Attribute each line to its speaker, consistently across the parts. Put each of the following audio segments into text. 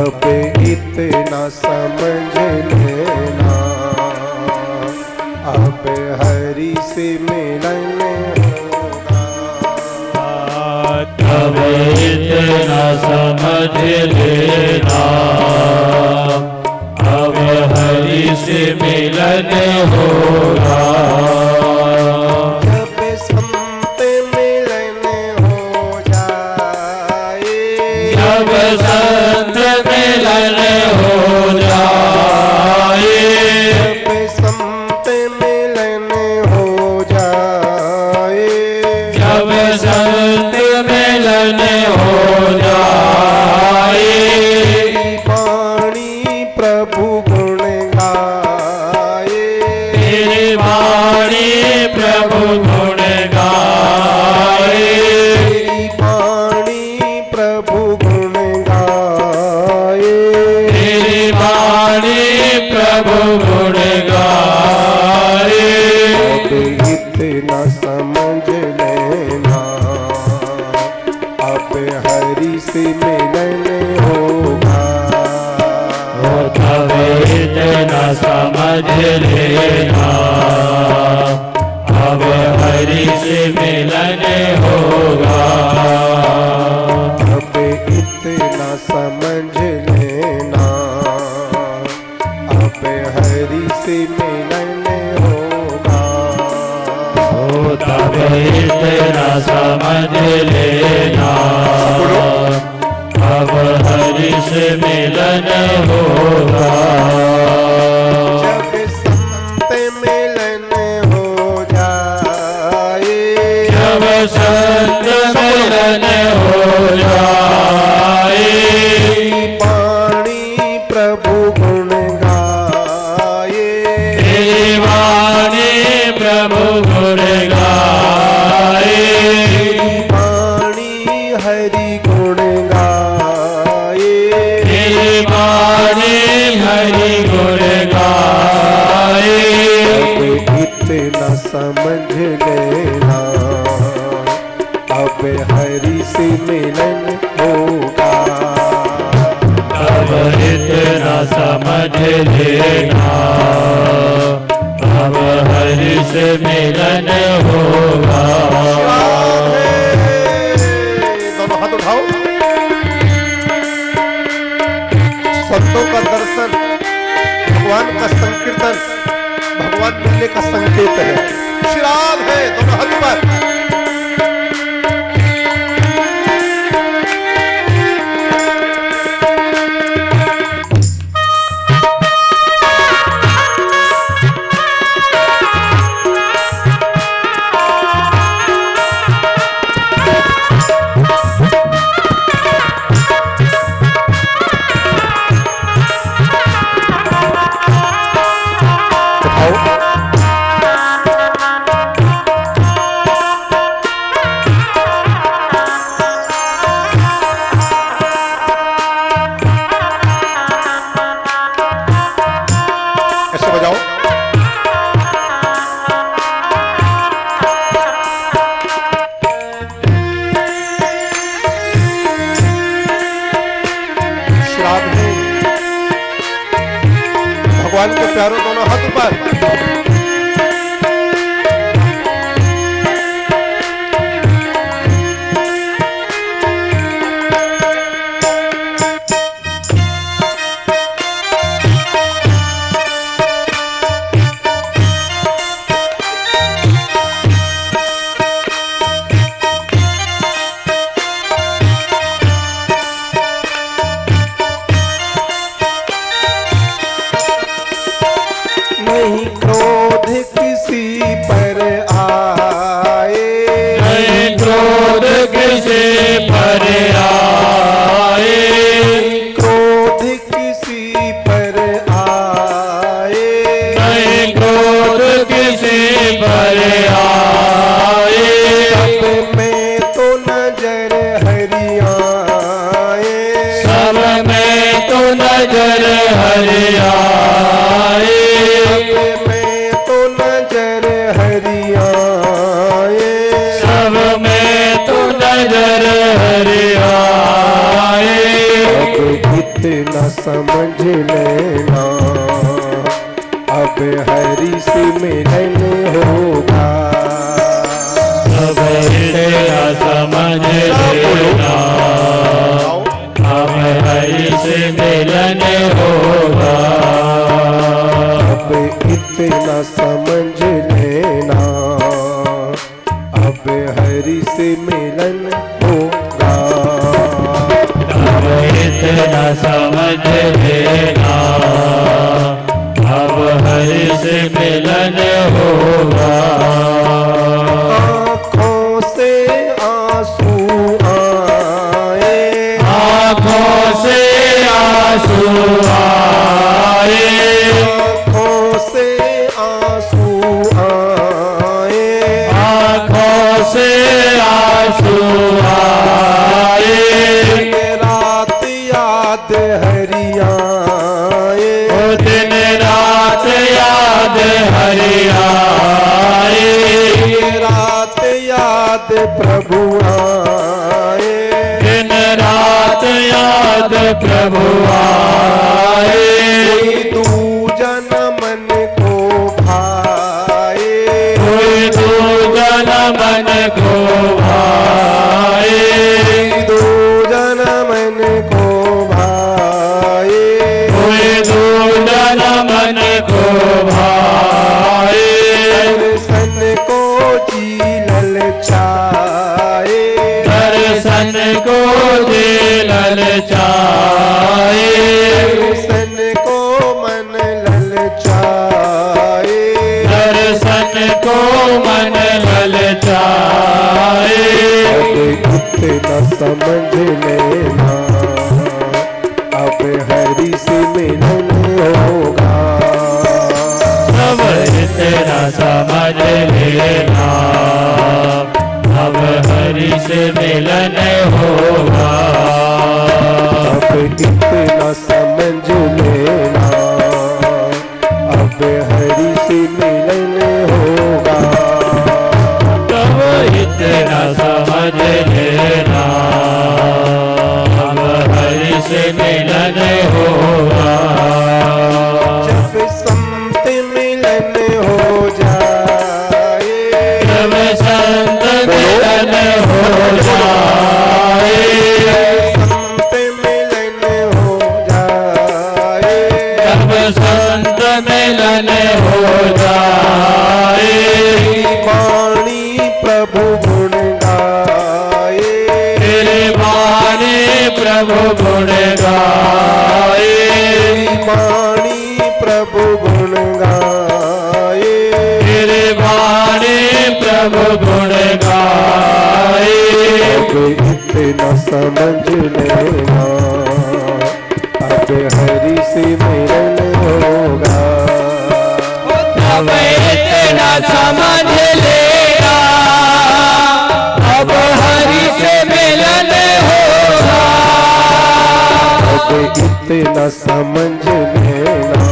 Speaker 1: अब इतना समझ लेना, अब हरि से मिलन होगा।
Speaker 2: अब इतना समझ लेना, अब हरि से मिलन होगा।
Speaker 1: जब संत मिलन हो जाए,
Speaker 2: जब संत मिलन हो जाए,
Speaker 1: जब संत मिलन हो जाए,
Speaker 2: जब संत मिलन हो जाए,
Speaker 1: वाणी प्रभु गुण गाए,
Speaker 2: तेरी वाणी प्रभु गुण गाए,
Speaker 1: तेरी वाणी प्रभु गुण गाए।
Speaker 2: तेरी वाणी प्रभु गुण गाए।
Speaker 1: अब इतना समझ लेना, अब हरि से मिलन होगा।
Speaker 2: तब इतना समझ लेना, अब हरि से मिलन होगा।
Speaker 1: अब इतना समझ लेना, अब हरि से मिलन होगा।
Speaker 2: तब इतना समझ लेना, अब हरि से मिलन होगा।
Speaker 1: जब संत मिलन हो जाए,
Speaker 2: जब संत मिलन हो जाए,
Speaker 1: वाणी प्रभु गुण गाए,
Speaker 2: तेरी वाणी प्रभु गुण गाए,
Speaker 1: वाणी हरि गुण गाए।
Speaker 2: तेरी वाणी हरि गुण गाए।
Speaker 1: अब इतना समझ लेना, अब हरि से मिलन होगा।
Speaker 2: अब इतना समझ लेना, अब हरि से मिलन होगा।
Speaker 1: दोनों हाथ उठाओ। संतों का दर्शन, भगवान का संकीर्तन, भगवान मिलने का संकेत है। श्राद्ध है, दोनों हाथ पर। ऐसे बजाओ। श्राद्ध है, भगवान के प्यारों, दोनों हाथ ऊपर। नहीं क्रोध किसी पर आए,
Speaker 2: नहीं क्रोध किसी पर आए,
Speaker 1: क्रोध किसी पर आए,
Speaker 2: नहीं क्रोध किसी पर आए।
Speaker 1: सब में तो नजर हरि आए,
Speaker 2: सब में तो नजर हरि आए,
Speaker 1: सब में तो नजर हरि आए।
Speaker 2: सब में तो नजर हरि आए।
Speaker 1: अब इतना इतना समझ लेना, अब हरि से मिलन होगा।
Speaker 2: अब इतना समझ लेना, अब हरि से मिलन होगा।
Speaker 1: अब इतना समझ लेना, अब हरि से मिलन होगा।
Speaker 2: अब इतना समझ लेना, अब हरि से मिलन होगा।
Speaker 1: आँखों से आंसू आए,
Speaker 2: आँखों से आंसू आए,
Speaker 1: आँखों से आंसू आए,
Speaker 2: आँखों से आंसू आए।
Speaker 1: रात याद हरि आए,
Speaker 2: ओ दिन रात याद हरि आए,
Speaker 1: रात याद प्रभु आए,
Speaker 2: दिन रात याद प्रभु आए।
Speaker 1: दूजन मन को भाए,
Speaker 2: कोई दूजन मन को भाए,
Speaker 1: दूजन मन को भाए,
Speaker 2: कोई दूजन मन को भाए।
Speaker 1: दर्शन को जी ललचाए,
Speaker 2: दर्शन को जी ललचाए,
Speaker 1: दर्शन को मन ललचाए,
Speaker 2: दर्शन को मन ललचाए।
Speaker 1: अब इतना समझ लेना, अब हरि से मिलन होगा।
Speaker 2: अब इतना समझ लेना, अब हरि से मिलन होगा।
Speaker 1: अब इतना समझ लेना, अब हरि से मिलन होगा।
Speaker 2: अब इतना समझ लेना, अब हरि से मिलन होगा।
Speaker 1: जब संत मिलन हो जाए,
Speaker 2: जब संत मिलन हो जाए,
Speaker 1: संत मिलन हो जाए,
Speaker 2: जब संत मिलन हो जाए।
Speaker 1: वाणी प्रभु गुण गाए,
Speaker 2: तेरे वाणी प्रभु गुण गाए,
Speaker 1: वाणी प्रभु गुण गाए,
Speaker 2: तेरे वाणी प्रभु गुण गाए।
Speaker 1: अब इतना समझ लेना, अब हरि से मिलन होगा।
Speaker 2: अब इतना समझ लेना, अब हरि से मिलन होगा।
Speaker 1: अब इतना समझ लेना,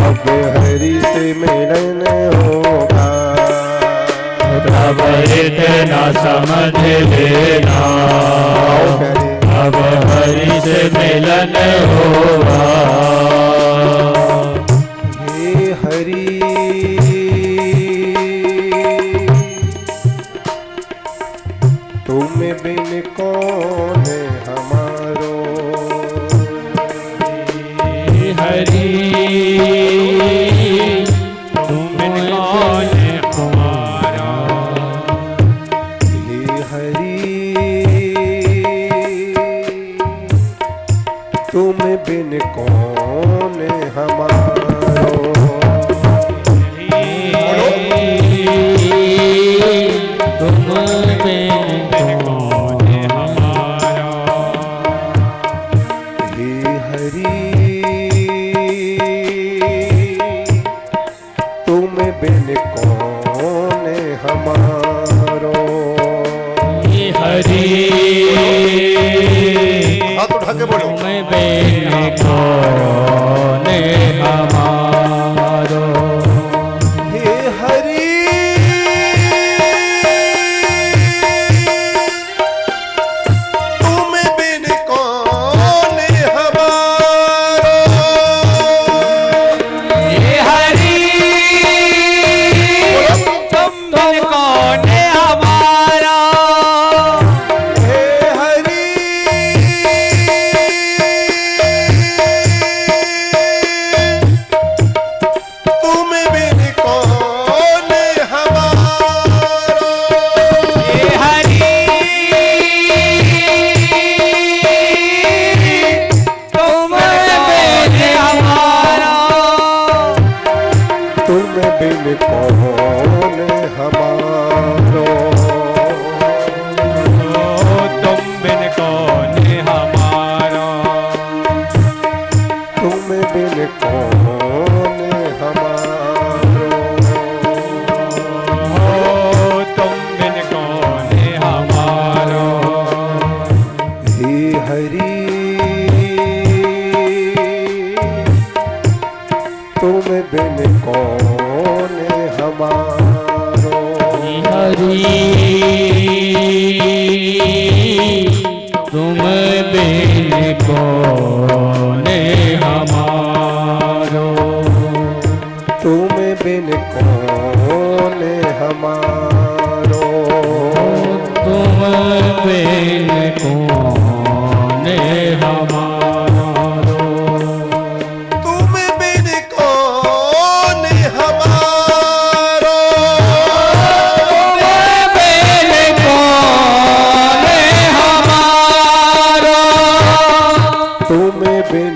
Speaker 1: अब हरि से मिलन होगा।
Speaker 2: अब इतना समझ लेना, अब हरि से मिलन होगा।
Speaker 1: हे हरि, तुम बिन कौन हमारो,
Speaker 2: हरि तुम कौन हमारा।
Speaker 1: हे हरि, तुम बिन कौन हमारो।
Speaker 2: तुम बिन कौन हमारा।
Speaker 1: हे हरि, तुम बिन कौन हमारो।
Speaker 2: हरि
Speaker 1: हाथ उठा के बोलो।
Speaker 2: तुम बिन कौन हमारो।
Speaker 1: हे हरि, तुम बिन कौन कौन हमारो,
Speaker 3: तुम बिन कौन हमारा,
Speaker 1: तुम बिन कौन हमारो,
Speaker 3: तुम बिन कौन हमारा।
Speaker 1: हे हरि तुम बिन कौन हमारो,
Speaker 2: हरि तुम बिन कौन हमारो,
Speaker 1: तुम बिन कौन हमारो,
Speaker 2: तुम बिन कौन हमारो,
Speaker 1: तुम बिन कौन हमारो,
Speaker 2: बिन कौन हमारो,
Speaker 1: तुम बिन